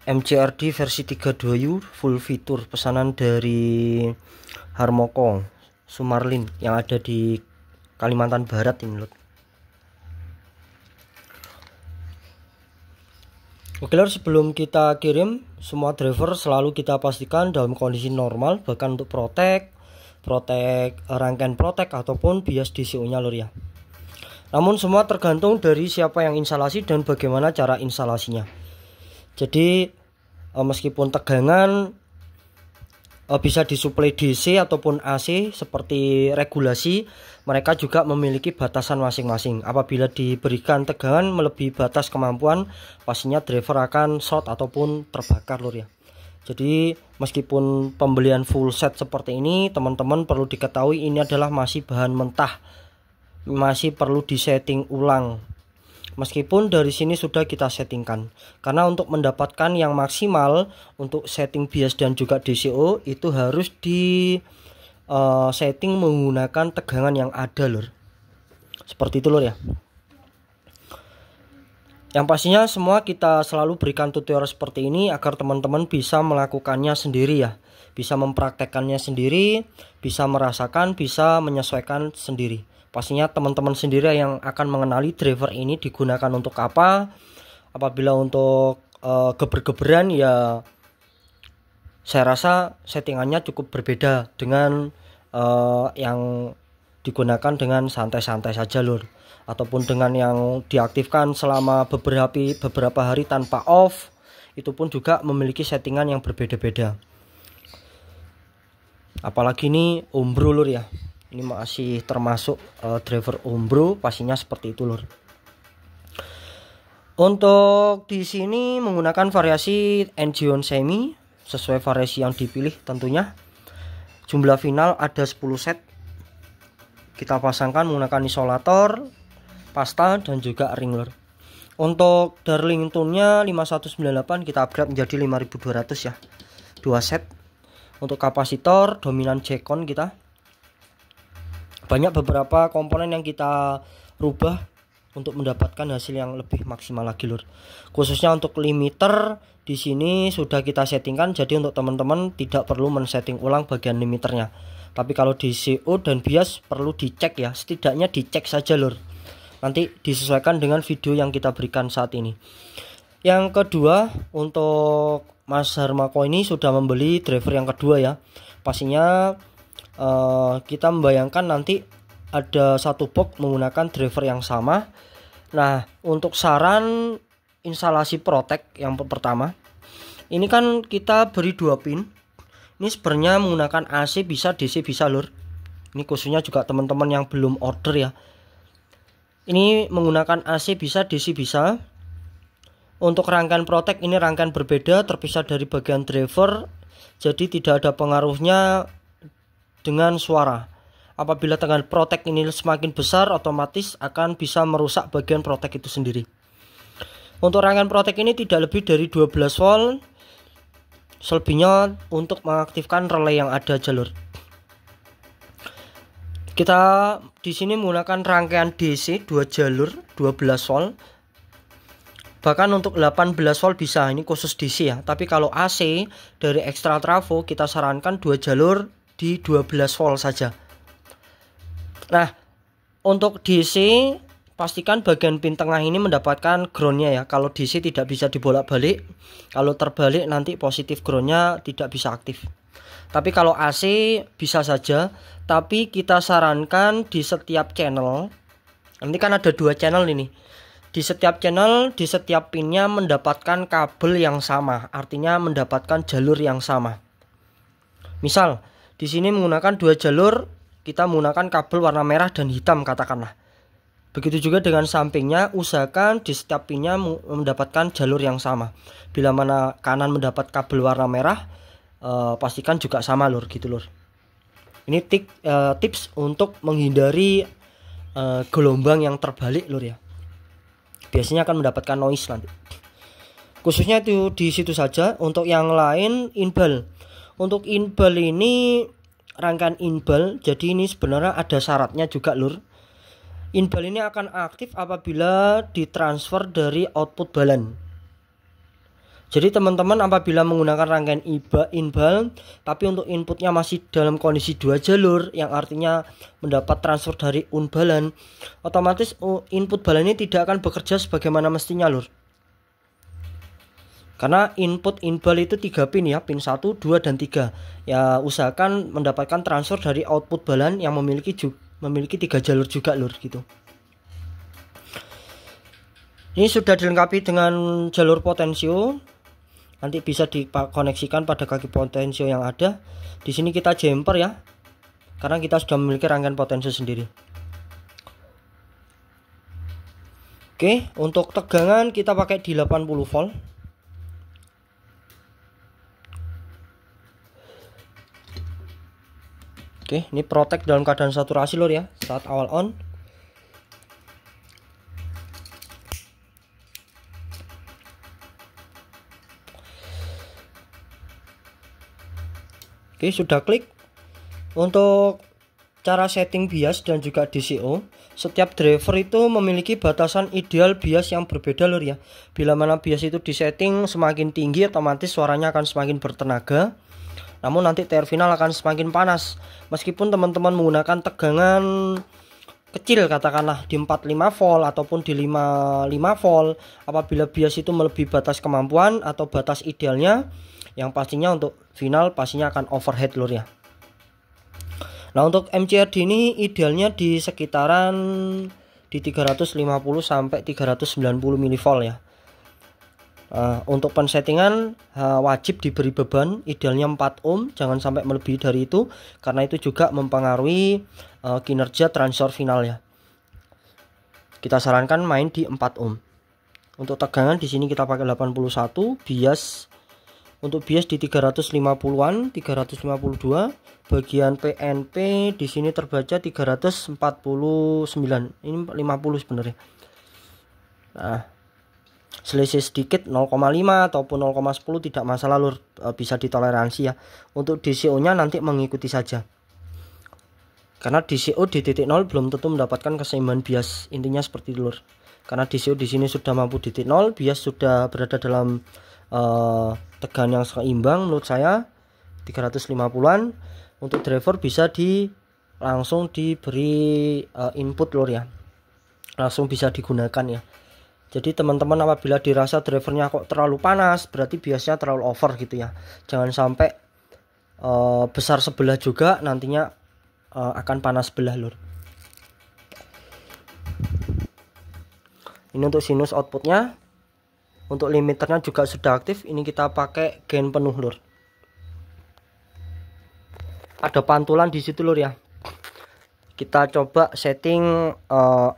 MCRD versi 32U full fitur, pesanan dari Harmoko Sumarlin yang ada di Kalimantan Barat ini lur. Oke lur, sebelum kita kirim, semua driver selalu kita pastikan dalam kondisi normal, bahkan untuk protek rangkaian protek ataupun bias DCO nya lur ya. Namun semua tergantung dari siapa yang instalasi dan bagaimana cara instalasinya. Jadi meskipun tegangan bisa disuplai DC ataupun AC seperti regulasi, mereka juga memiliki batasan masing-masing. Apabila diberikan tegangan melebihi batas kemampuan, pastinya driver akan short ataupun terbakar lur ya. Jadi meskipun pembelian full set seperti ini, teman-teman perlu diketahui ini adalah masih bahan mentah, masih perlu disetting ulang. Meskipun dari sini sudah kita settingkan, karena untuk mendapatkan yang maksimal untuk setting bias dan juga DCO itu harus di setting menggunakan tegangan yang ada lur. Seperti itu lur ya. Yang pastinya semua kita selalu berikan tutorial seperti ini agar teman-teman bisa melakukannya sendiri ya, bisa mempraktekkannya sendiri, bisa merasakan, bisa menyesuaikan sendiri. Pastinya teman-teman sendiri yang akan mengenali driver ini digunakan untuk apa. Apabila untuk geber-geberan ya saya rasa settingannya cukup berbeda dengan yang digunakan dengan santai-santai saja lur, ataupun dengan yang diaktifkan selama beberapa hari tanpa off, itu pun juga memiliki settingan yang berbeda-beda. Apalagi ini Umbro lur ya. Ini masih termasuk driver Umbro, pastinya seperti itu lur. Untuk di sini menggunakan variasi Engion Semi sesuai variasi yang dipilih tentunya. Jumlah final ada 10 set. Kita pasangkan menggunakan isolator, pasta dan juga ring lur. Untuk Darlington-nya 5198 kita upgrade menjadi 5200 ya. 2 set. Untuk kapasitor dominan J-Con kita. Banyak beberapa komponen yang kita rubah untuk mendapatkan hasil yang lebih maksimal lagi lur. Khususnya untuk limiter di sini sudah kita settingkan, jadi untuk teman-teman tidak perlu men-setting ulang bagian limiternya. Tapi kalau DCO dan bias perlu dicek ya, setidaknya dicek saja lur. Nanti disesuaikan dengan video yang kita berikan saat ini. Yang kedua, untuk Mas Harmoko ini sudah membeli driver yang kedua ya. Pastinya kita membayangkan nanti ada satu box menggunakan driver yang sama. Nah, untuk saran instalasi protek yang pertama, ini kan kita beri 2 pin. Ini sebenarnya menggunakan AC bisa, DC bisa lur. Ini khususnya juga teman-teman yang belum order ya. Ini menggunakan AC bisa, DC bisa. Untuk rangkaian protek ini rangkaian berbeda, terpisah dari bagian driver, jadi tidak ada pengaruhnya dengan suara. Apabila tegangan protek ini semakin besar, otomatis akan bisa merusak bagian protek itu sendiri. Untuk rangkaian protek ini tidak lebih dari 12 volt. Selebihnya untuk mengaktifkan relay yang ada jalur. Kita di sini menggunakan rangkaian DC 2 jalur 12 volt. Bahkan untuk 18 volt bisa, ini khusus DC ya. Tapi kalau AC dari ekstra trafo kita sarankan 2 jalur di 12 volt saja. Nah, untuk DC pastikan bagian pin tengah ini mendapatkan groundnya ya. Kalau DC tidak bisa dibolak-balik, kalau terbalik nanti positif groundnya tidak bisa aktif. Tapi kalau AC bisa saja, tapi kita sarankan di setiap channel. Nanti kan ada 2 channel ini. Di setiap channel, di setiap pinnya mendapatkan kabel yang sama, artinya mendapatkan jalur yang sama. Misal di sini menggunakan 2 jalur, kita menggunakan kabel warna merah dan hitam katakanlah. Begitu juga dengan sampingnya, usahakan di setiap pinnya mendapatkan jalur yang sama. Bila mana kanan mendapat kabel warna merah, pastikan juga sama lur, gitu lur. Ini tips untuk menghindari gelombang yang terbalik lur ya. Biasanya akan mendapatkan noise nanti. Khususnya itu di situ saja. Untuk yang lain inbal. Untuk inbal ini rangkaian inbal, jadi ini sebenarnya ada syaratnya juga lur. Inbal ini akan aktif apabila ditransfer dari output balan. Jadi teman-teman apabila menggunakan rangkaian inbal tapi untuk inputnya masih dalam kondisi 2 jalur, yang artinya mendapat transfer dari unbalan, otomatis input balan ini tidak akan bekerja sebagaimana mestinya lur. Karena input inbal itu 3 pin ya, pin 1, 2, dan 3. Ya usahakan mendapatkan transfer dari output balan yang memiliki 3 jalur juga lur gitu. Ini sudah dilengkapi dengan jalur potensio. Nanti bisa dikoneksikan pada kaki potensio yang ada. Di sini kita jumper ya, karena kita sudah memiliki rangkaian potensio sendiri. Oke, untuk tegangan kita pakai di 80 volt. Oke, ini protect dalam keadaan saturasi lur ya, saat awal on. Oke, sudah klik. Untuk cara setting bias dan juga DCO, setiap driver itu memiliki batasan ideal bias yang berbeda lur ya. Bila mana bias itu disetting semakin tinggi, otomatis suaranya akan semakin bertenaga, namun nanti terminal akan semakin panas. Meskipun teman-teman menggunakan tegangan kecil, katakanlah di 45 volt ataupun di 55 volt, apabila bias itu melebihi batas kemampuan atau batas idealnya, yang pastinya untuk final pastinya akan overhead lur ya. Nah untuk MCRD ini idealnya di sekitaran di 350 sampai 390 mV ya. Untuk pensettingan wajib diberi beban idealnya 4 ohm, jangan sampai melebihi dari itu, karena itu juga mempengaruhi kinerja transfer final ya. Kita sarankan main di 4 ohm. Untuk tegangan di sini kita pakai 81, bias untuk bias di 350-an, 352. Bagian PNP di sini terbaca 349. Ini 50 sebenarnya. Nah, selisih sedikit 0,5 ataupun 0,10 tidak masalah lur, bisa ditoleransi ya. Untuk DCO-nya nanti mengikuti saja. Karena DCO di titik 0 belum tentu mendapatkan keseimbangan bias. Intinya seperti itu lur. Karena DCO di sini sudah mampu di titik 0, bias sudah berada dalam tegangan yang seimbang menurut saya 350-an. Untuk driver bisa langsung diberi input lur ya, langsung bisa digunakan ya. Jadi teman-teman apabila dirasa drivernya kok terlalu panas, berarti biasanya terlalu over gitu ya. Jangan sampai besar sebelah juga, nantinya akan panas sebelah lur. Ini untuk sinus outputnya. Untuk limiternya juga sudah aktif. Ini kita pakai gain penuh lur. Ada pantulan di situ lur ya. Kita coba setting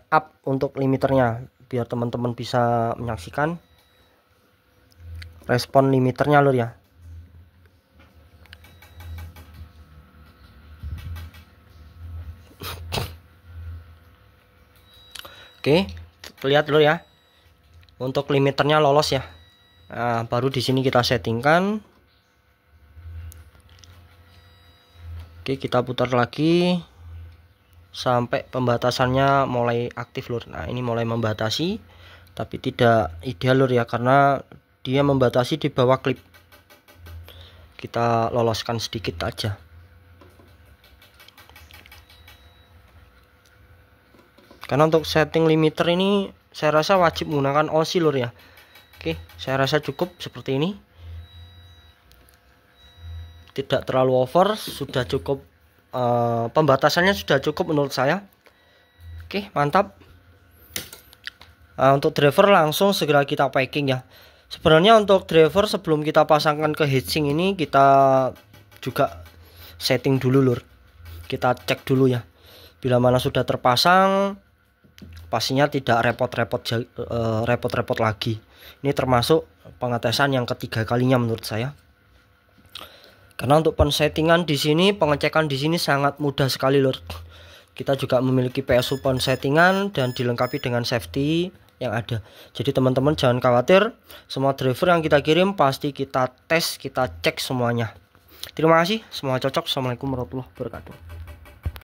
up untuk limiternya biar teman-teman bisa menyaksikan respon limiternya lur ya. Oke, lihat lur ya. Untuk limiternya lolos ya. Nah, baru di sini kita settingkan. Oke, kita putar lagi sampai pembatasannya mulai aktif lur. Nah, ini mulai membatasi, tapi tidak ideal lur ya, karena dia membatasi di bawah klip. Kita loloskan sedikit aja. Karena untuk setting limiter ini saya rasa wajib menggunakan OSI lur ya. Oke, saya rasa cukup seperti ini. Tidak terlalu over, sudah cukup, pembatasannya sudah cukup menurut saya. Oke, mantap. Untuk driver langsung segera kita packing ya. Sebenarnya untuk driver sebelum kita pasangkan ke heatsink ini kita juga setting dulu lur. Kita cek dulu ya. Bila mana sudah terpasang, pastinya tidak repot-repot lagi. Ini termasuk pengetesan yang ketiga kalinya menurut saya. Karena untuk pensettingan di sini, pengecekan di sini sangat mudah sekali lur. Kita juga memiliki PSU pensettingan dan dilengkapi dengan safety yang ada. Jadi teman-teman jangan khawatir, semua driver yang kita kirim pasti kita tes, kita cek semuanya. Terima kasih, semoga cocok. Assalamualaikum warahmatullahi wabarakatuh.